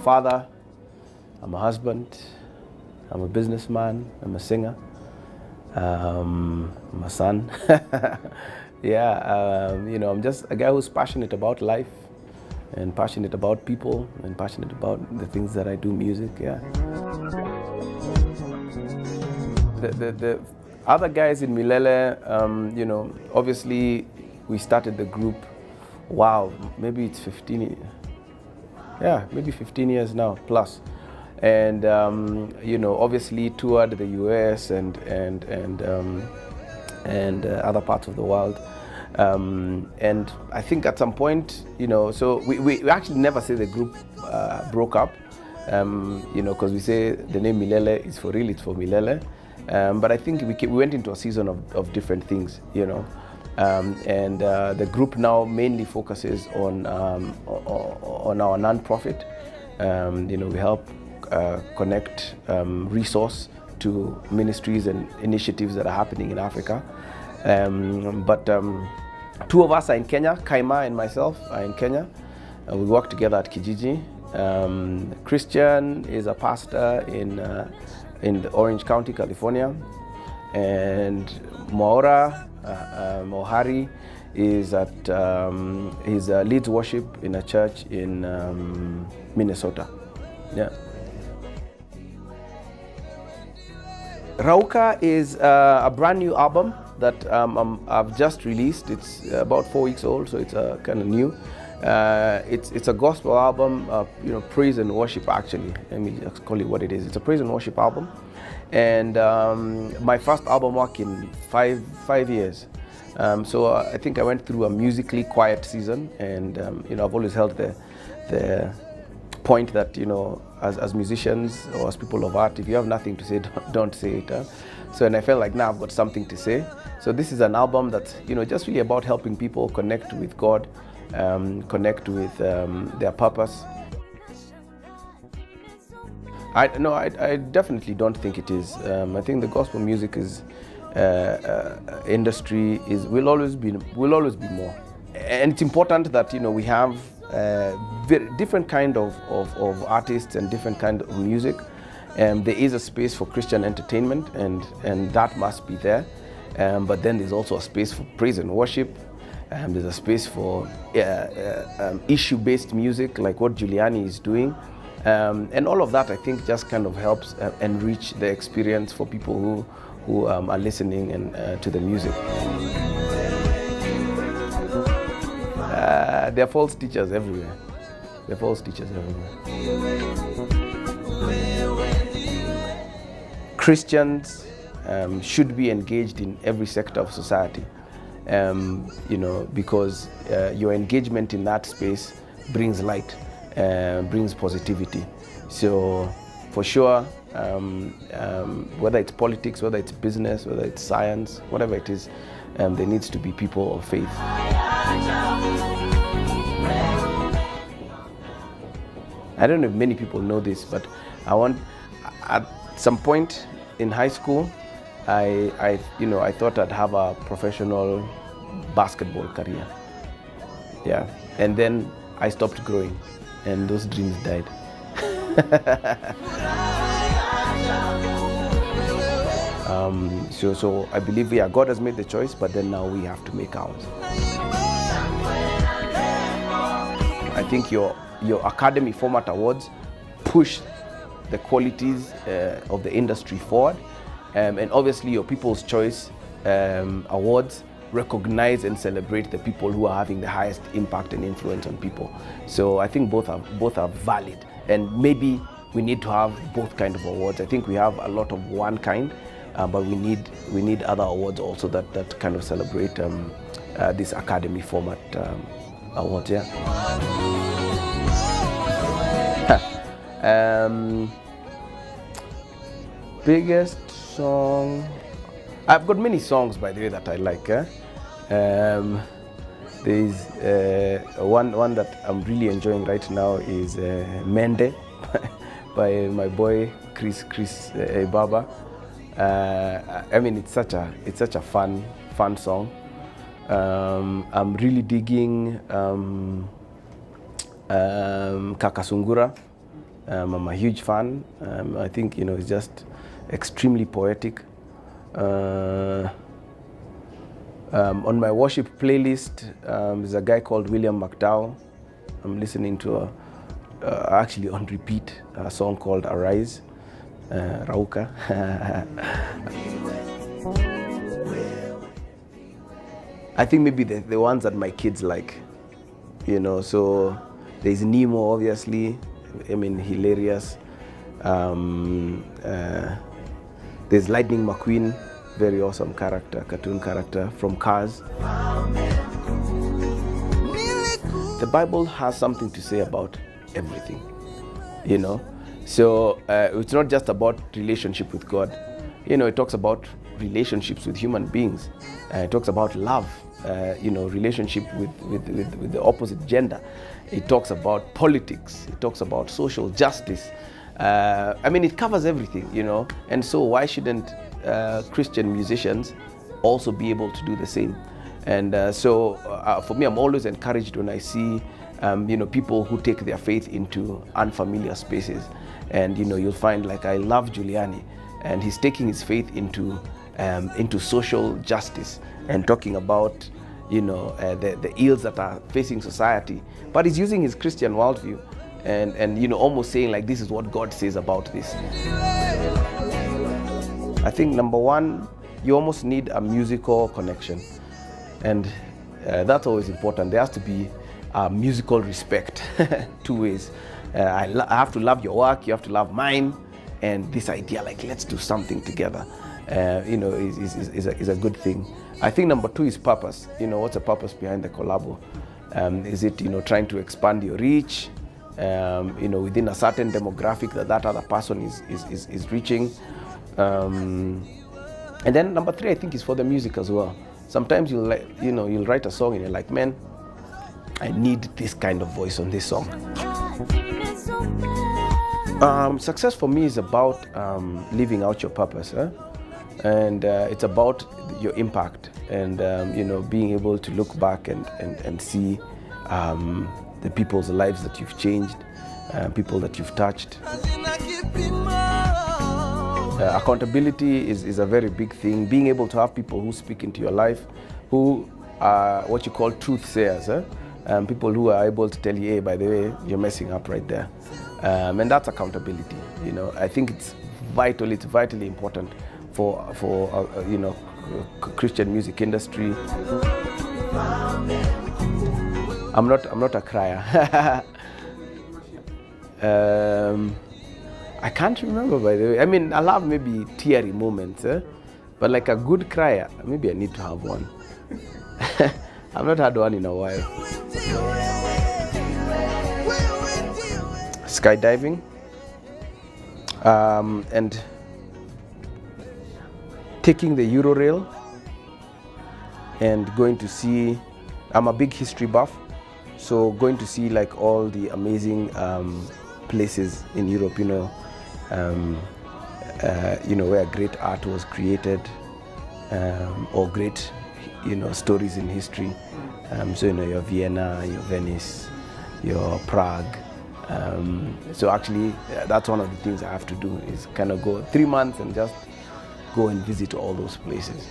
father, I'm a husband, I'm a businessman, I'm a singer, I'm a son. Yeah, I'm just a guy who's passionate about life and passionate about people and passionate about the things that I do, music, yeah. The other guys in Milele, obviously we started the group, wow, maybe it's 15, yeah, maybe 15 years now plus. And, obviously toured the US and other parts of the world. And I think at some point, so we actually never say the group broke up, because we say the name Milele is for real, it's for Milele. But I think we went into a season of different things, and the group now mainly focuses on our non-profit. We help connect resource to ministries and initiatives that are happening in Africa. But two of us are in Kenya, Kaima and myself are in Kenya. We work together at Kijiji. Christian is a pastor in the Orange County, California. And Maura Mohari is leads worship in a church in Minnesota. Yeah. Rauka is a brand new album that I've just released. It's about 4 weeks old, so it's kind of new. It's a gospel album, praise and worship actually. Let me just call it what it is. It's a praise and worship album. And my first album work in five years. So I think I went through a musically quiet season, and I've always held the point that as musicians or as people of art, if you have nothing to say, don't say it. So, and I felt like now I've got something to say. So this is an album that's just really about helping people connect with God, connect with their purpose. I definitely don't think it is. I think the gospel music industry will always be more, and it's important that we have very different kind of artists and different kind of music. There is a space for Christian entertainment, and that must be there. But then there's also a space for praise and worship. There's a space for issue-based music, like what Giuliani is doing. And all of that, I think, just kind of helps enrich the experience for people who are listening to the music. There are false teachers everywhere. There are false teachers everywhere. Christians should be engaged in every sector of society, because your engagement in that space brings light, brings positivity. So for sure, whether it's politics, whether it's business, whether it's science, whatever it is, there needs to be people of faith. I don't know if many people know this, but at some point in high school, I thought I'd have a professional basketball career. Yeah, and then I stopped growing, and those dreams died. So I believe, God has made the choice, but then now we have to make ours. I think your Academy Format Awards push the qualities of the industry forward, and obviously your People's Choice Awards recognize and celebrate the people who are having the highest impact and influence on people. So I think both are valid, and maybe we need to have both kind of awards. I think we have a lot of one kind, but we need other awards also that kind of celebrate this Academy Format Awards. Yeah. Biggest song. I've got many songs, by the way, that I like. There's one that I'm really enjoying right now is Mende by my boy Chris Baba. I mean, it's such a fun song. I'm really digging Kaka Sungura I'm a huge fan. I think, you know, it's just extremely poetic. On my worship playlist, there's a guy called William McDowell. I'm listening to actually on repeat, a song called Arise, Rauka. I think maybe the ones that my kids like, you know, so there's Nemo, obviously, I mean, hilarious. There's Lightning McQueen, very awesome character, cartoon character from Cars. The Bible has something to say about everything, you know. So it's not just about relationship with God. You know, it talks about relationships with human beings. It talks about love, you know, relationship with the opposite gender. It talks about politics. It talks about social justice. I mean, it covers everything, you know. And so why shouldn't Christian musicians also be able to do the same? And so for me, I'm always encouraged when I see, you know, people who take their faith into unfamiliar spaces. And, you know, you'll find, like, I love Giuliani, and he's taking his faith into social justice and talking about, you know, the ills that are facing society. But he's using his Christian worldview and you know, almost saying, like, this is what God says about this. I think number one, you almost need a musical connection. And that's always important. There has to be musical respect, two ways. I have to love your work, you have to love mine, and this idea, like, let's do something together, you know, is a good thing. I think number two is purpose. You know, what's the purpose behind the collabo? Is it, you know, trying to expand your reach, you know, within a certain demographic that other person is reaching? And then number three, I think, is for the music as well. Sometimes you'll write a song and you're like, man, I need this kind of voice on this song. Success for me is about living out your purpose, and it's about your impact, and you know, being able to look back and see the people's lives that you've changed, people that you've touched. Accountability is a very big thing. Being able to have people who speak into your life, who are what you call truth sayers, people who are able to tell you, hey, by the way, you're messing up right there. And that's accountability. You know, I think it's vitally important for you know, Christian music industry. I'm not a crier. I can't remember, by the way. I mean, I love maybe teary moments, but like a good crier, maybe I need to have one. I've not had one in a while. Skydiving, and taking the Eurorail and going to see, I'm a big history buff, so going to see, like, all the amazing places in Europe, you know, where great art was created, or great, you know, stories in history. So, you know, your Vienna, your Venice, your Prague. So actually, that's one of the things I have to do, is kind of go 3 months and just go and visit all those places.